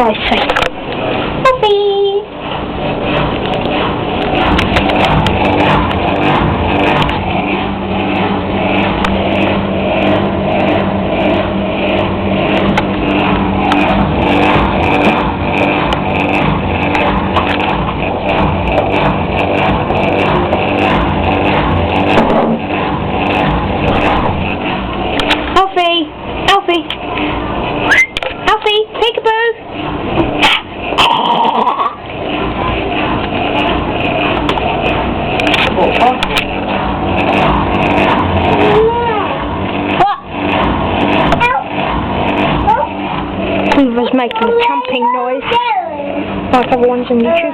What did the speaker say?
Christ's sake. Puppy! Alfie! Alfie! Alfie! Peekaboo! What? Hoover's making a chumping noise, like other ones on YouTube.